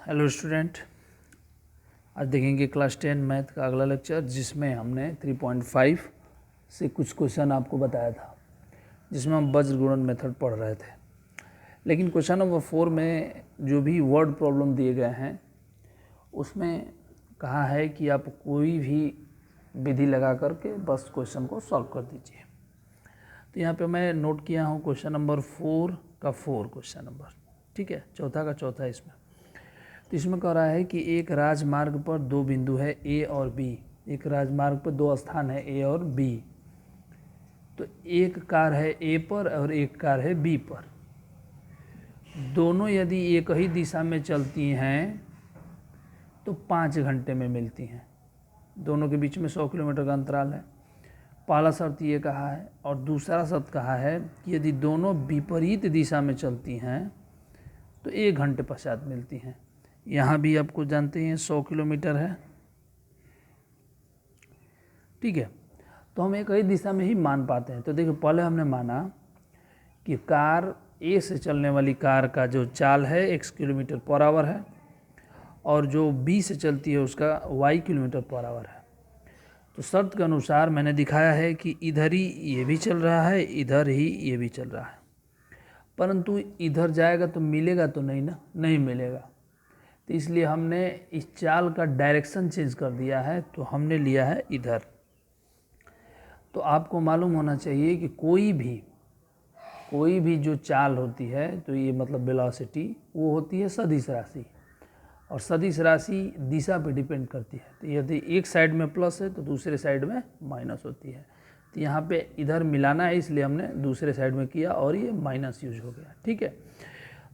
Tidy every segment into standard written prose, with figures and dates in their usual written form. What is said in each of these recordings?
Hello student, आज देखेंगे class 10 math का अगला लेक्चर, जिसमें हमने 3.5 से कुछ क्वेश्चन आपको बताया था, जिसमें हम वज्र गुणन मेथड पढ़ रहे थे। लेकिन क्वेश्चन नंबर 4 में जो भी वर्ड प्रॉब्लम दिए गए हैं उसमें कहा है कि आप कोई भी विधि लगा करके बस क्वेश्चन को सॉल्व कर दीजिए। तो यहाँ पे मैं नोट किया हूँ क्वेश्चन नंबर 4 का 4 क्वेश्चन नंबर, ठीक है, चौथा का चौथा इसमें। तो इसमें कह रहा है कि एक राजमार्ग पर दो बिंदु है ए और बी। एक राजमार्ग पर दो स्थान है ए और बी। तो एक कार है ए पर और एक कार है बी पर। दोनों यदि एक ही दिशा में चलती हैं तो 5 घंटे में मिलती हैं। दोनों के बीच में 100 किलोमीटर का अंतराल है। पहला शर्त ये कहा है, और दूसरा शर्त कहा है कि यदि दोनों विपरीत दिशा में चलती हैं तो 1 घंटे पश्चात मिलती हैं। यहाँ भी आपको जानते हैं 100 किलोमीटर है, ठीक है। तो हम एक ही दिशा में ही मान पाते हैं। तो देखिए, पहले हमने माना कि कार ए से चलने वाली कार का जो चाल है x किलोमीटर पर आवर है, और जो बी से चलती है उसका y किलोमीटर पर आवर है। तो शर्त के अनुसार मैंने दिखाया है कि इधर ही ये भी चल रहा है, इधर ही ये भी चल रहा है, परंतु इधर जाएगा तो मिलेगा तो नहीं ना, नहीं मिलेगा। तो इसलिए हमने इस चाल का डायरेक्शन चेंज कर दिया है, तो हमने लिया है इधर। तो आपको मालूम होना चाहिए कि कोई भी जो चाल होती है, तो ये मतलब वेलोसिटी, वो होती है सदिश राशि, और सदिश राशि दिशा पे डिपेंड करती है। तो यदि एक साइड में प्लस है तो दूसरे साइड में माइनस होती है। तो यहाँ पे इधर मिलाना है, इसलिए हमने दूसरे साइड में किया और ये माइनस यूज हो गया, ठीक है।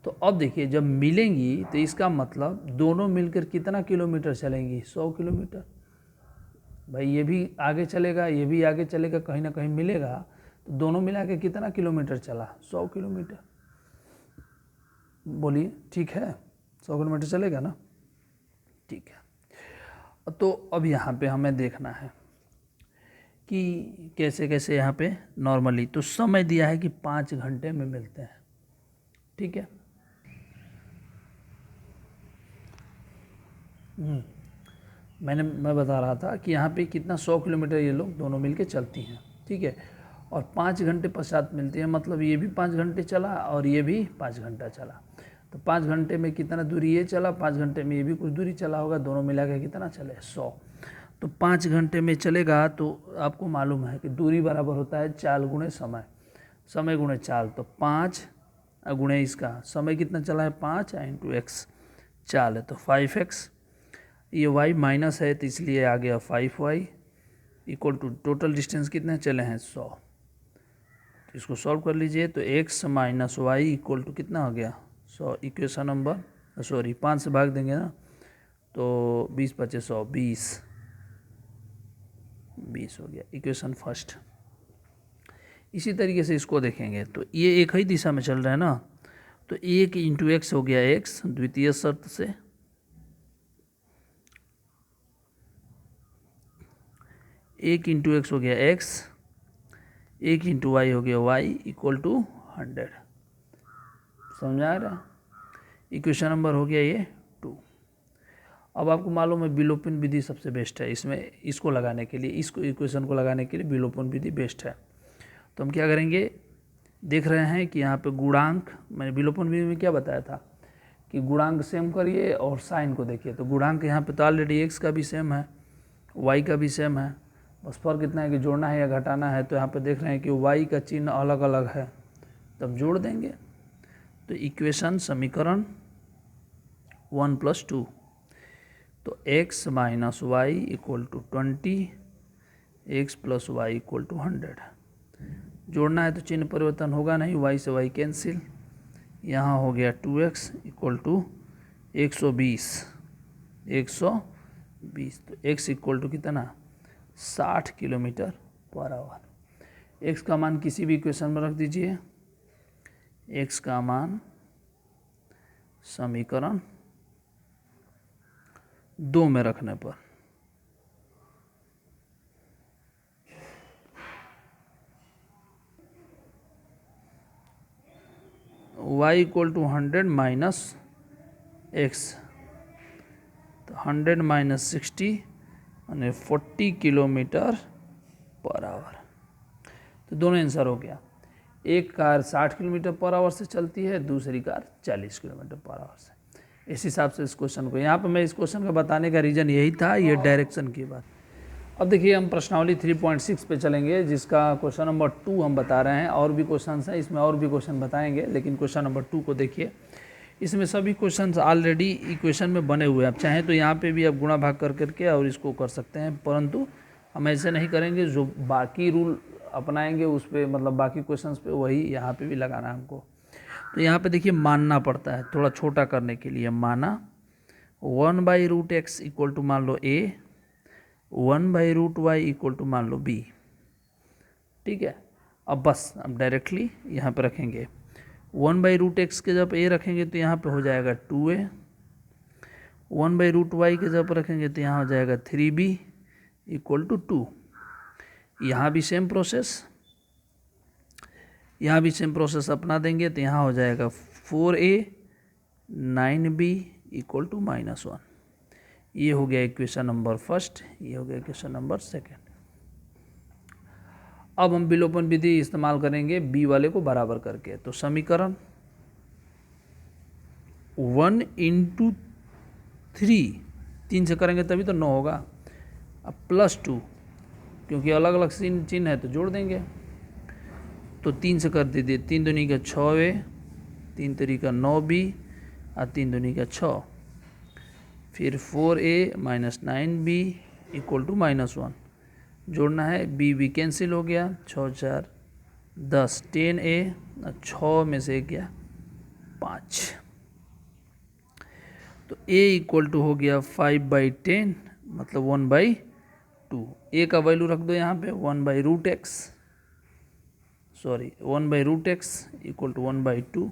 तो अब देखिए, जब मिलेंगी तो इसका मतलब दोनों मिलकर कितना किलोमीटर चलेंगी? 100 किलोमीटर। भाई ये भी आगे चलेगा, ये भी आगे चलेगा, कहीं ना कहीं मिलेगा। तो दोनों मिला के कितना किलोमीटर चला? 100 किलोमीटर। बोलिए, ठीक है, 100 किलोमीटर चलेगा ना, ठीक है। तो अब यहाँ पे हमें देखना है कि कैसे कैसे यहाँ पे नॉर्मली। तो समय दिया है कि 5 घंटे में मिलते हैं, ठीक है। मैं बता रहा था कि यहाँ पे कितना 100 किलोमीटर ये लोग दोनों मिलके चलती हैं, ठीक है, और 5 घंटे पश्चात मिलती हैं। मतलब ये भी 5 घंटे चला और ये भी 5 घंटा चला। तो 5 घंटे में कितना दूरी ये चला, 5 घंटे में ये भी कुछ दूरी चला होगा, दोनों मिला के कितना चले? 100। तो 5 घंटे में चलेगा, तो आपको मालूम है कि दूरी बराबर होता है चाल गुणे समय, समय गुणे चाल। तो 5 गुणे इसका समय कितना चला है? 5 इंटू एक्स चाल है, तो 5x। ये y माइनस है तो इसलिए आ गया 5y equal to total distance कितने चले हैं? 100। तो इसको सॉल्व कर लीजिए, तो x minus y equal to कितना हो गया? 100। इक्वेशन नंबर 5 से भाग देंगे ना, तो 20 × 5 = 100, 20 हो गया इक्वेशन फर्स्ट। इसी तरीके से इसको देखेंगे तो ये एक ही दिशा में चल रहा है ना, तो 1 इंटू एक्स हो गया x द्वितीय शर्त से, 1 इंटू एक्स हो गया x, 1 इंटू वाई हो गया y इक्वल टू 100। समझ आ रहा है? इक्वेशन नंबर हो गया ये 2। अब आपको मालूम है विलोपन विधि सबसे बेस्ट है इसमें, इसको लगाने के लिए, इसको इक्वेशन को लगाने के लिए विलोपन विधि बेस्ट है। तो हम क्या करेंगे, देख रहे हैं कि यहाँ पे गुणांक, मैंने विलोपन विधि में क्या बताया था कि गुणांक सेम करिए और साइन को देखिए। तो गुणांक यहाँ पे तो ऑलरेडी एक्स का भी सेम है, वाई का भी सेम है, बस फर्क इतना है कि जोड़ना है या घटाना है। तो यहाँ पे देख रहे हैं कि y का चिन्ह अलग अलग है, तब जोड़ देंगे। तो इक्वेशन समीकरण 1 + 2, तो x minus y equal to 20, x + y equal to 100। जोड़ना है तो चिन्ह परिवर्तन होगा नहीं, y से y कैंसिल, यहाँ हो गया 2x इक्वल टू 120। तो x इक्वल टू कितना? 60 किलोमीटर पर आवर। x का मान किसी भी इक्वेशन में रख दीजिए। x का मान समीकरण 2 में रखने पर y equal to 100 minus x तो 100 माइनस 60 यानी 40 किलोमीटर पर आवर। तो दोनों आंसर हो गया। एक कार 60 किलोमीटर पर आवर से चलती है, दूसरी कार 40 किलोमीटर पर आवर से। इस हिसाब से इस क्वेश्चन को, यहाँ पर मैं इस क्वेश्चन का बताने का रीज़न यही था, ये डायरेक्शन की बात। अब देखिए हम प्रश्नावली 3.6 पे चलेंगे, जिसका क्वेश्चन नंबर 2 हम बता रहे हैं। और भी क्वेश्चन हैं इसमें, और भी क्वेश्चन बताएंगे, लेकिन क्वेश्चन नंबर 2 को देखिए। इसमें सभी क्वेश्चंस ऑलरेडी इक्वेशन में बने हुए हैं। आप चाहें तो यहाँ पे भी आप गुणा भाग कर करके और इसको कर सकते हैं, परंतु हम ऐसे नहीं करेंगे। जो बाकी रूल अपनाएंगे उस पर, मतलब बाकी क्वेश्चंस पे, वही यहाँ पे भी लगाना है हमको। तो यहाँ पे देखिए मानना पड़ता है, थोड़ा छोटा करने के लिए माना 1/√x इक्वल टू मान लो a, 1/√y इक्वल टू मान लो b। ठीक है, अब बस अब डायरेक्टली यहाँ पे रखेंगे 1/√x के जब a रखेंगे तो यहाँ पे हो जाएगा 2a, 1/√y के जब रखेंगे तो यहाँ हो जाएगा 3b इक्वल टू 2। यहाँ भी सेम प्रोसेस, यहाँ भी सेम प्रोसेस अपना देंगे तो यहाँ हो जाएगा 4a 9b इक्वल टू -1। ये हो गया इक्वेशन नंबर फर्स्ट, ये हो गया इक्वेशन नंबर सेकेंड। अब हम विलोपन विधि इस्तेमाल करेंगे b वाले को बराबर करके। तो समीकरण 1 × 3, 3 से करेंगे तभी तो 9 होगा। अब +2, क्योंकि अलग अलग चिन्ह है तो जोड़ देंगे। तो 3 से कर दीजिए, 3 दूनी का 6a, 3 3 का 9b और 3 दूनी का 6। फिर 4a minus 9b equal to -1 जोड़ना है। b कैंसिल हो गया, 6 4 10, 10a, 6 में से गया 5। तो a इक्वल टू हो गया 5/10 मतलब 1/2। a का वैल्यू रख दो यहाँ पे 1/√x, sorry 1/√x equal to 1/2।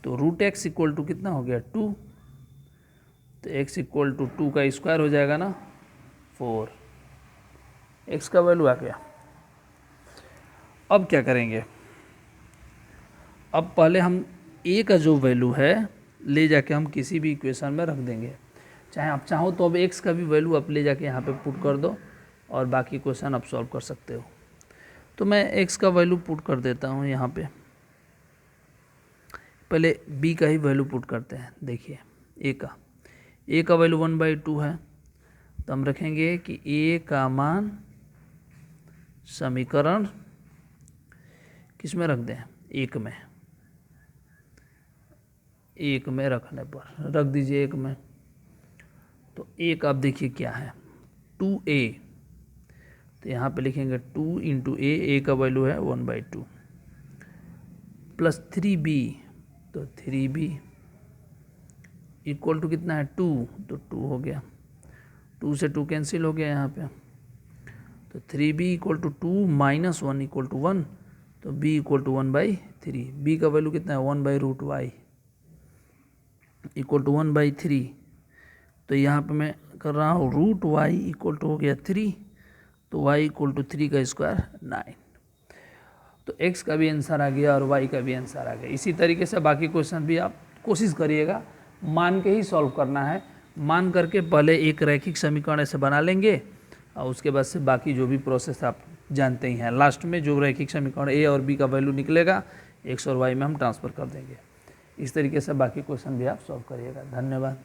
तो √x इक्वल टू कितना हो गया 2, तो x इक्वल टू 2 का स्क्वायर हो जाएगा ना 4। x का वैल्यू आ गया। अब क्या करेंगे, अब पहले हम a का जो वैल्यू है ले जाके हम किसी भी इक्वेशन में रख देंगे। चाहे आप चाहो तो अब x का भी वैल्यू आप ले जाके यहाँ पे पुट कर दो और बाकी क्वेश्चन आप सॉल्व कर सकते हो। तो मैं x का वैल्यू पुट कर देता हूँ यहाँ पे। पहले b का ही वैल्यू पुट करते हैं। देखिए a का वैल्यू 1/2 है, तो हम रखेंगे कि a का मान समीकरण किस में रख दें, 1 में। 1 में रखने पर रख दीजिए 1 में। तो 1 आप देखिए क्या है 2a, तो यहाँ पे लिखेंगे 2 × a का वैल्यू है 1/2 प्लस 3b, तो 3b इक्वल टू कितना है 2, तो 2 हो गया। 2 से 2 कैंसिल हो गया यहाँ पे। तो 3b equal to 2 minus 1 equal to 1, तो b इक्वल टू 1/3। b का वैल्यू कितना है 1/√y इक्वल टू 1/3। तो यहाँ पे मैं कर रहा हूँ √y इक्वल टू हो गया 3, तो y इक्वल टू 3 का स्क्वायर 9। तो x का भी आंसर आ गया और y का भी आंसर आ गया। इसी तरीके से बाकी क्वेश्चन भी आप कोशिश करिएगा, मान के ही सॉल्व करना है। मान करके पहले एक रैखिक समीकरण ऐसे बना लेंगे और उसके बाद से बाकी जो भी प्रोसेस आप जानते ही हैं। लास्ट में जो रैखिक समीकरण a और b का वैल्यू निकलेगा x और y में हम ट्रांसफ़र कर देंगे। इस तरीके से बाकी क्वेश्चन भी आप सॉल्व करिएगा। धन्यवाद।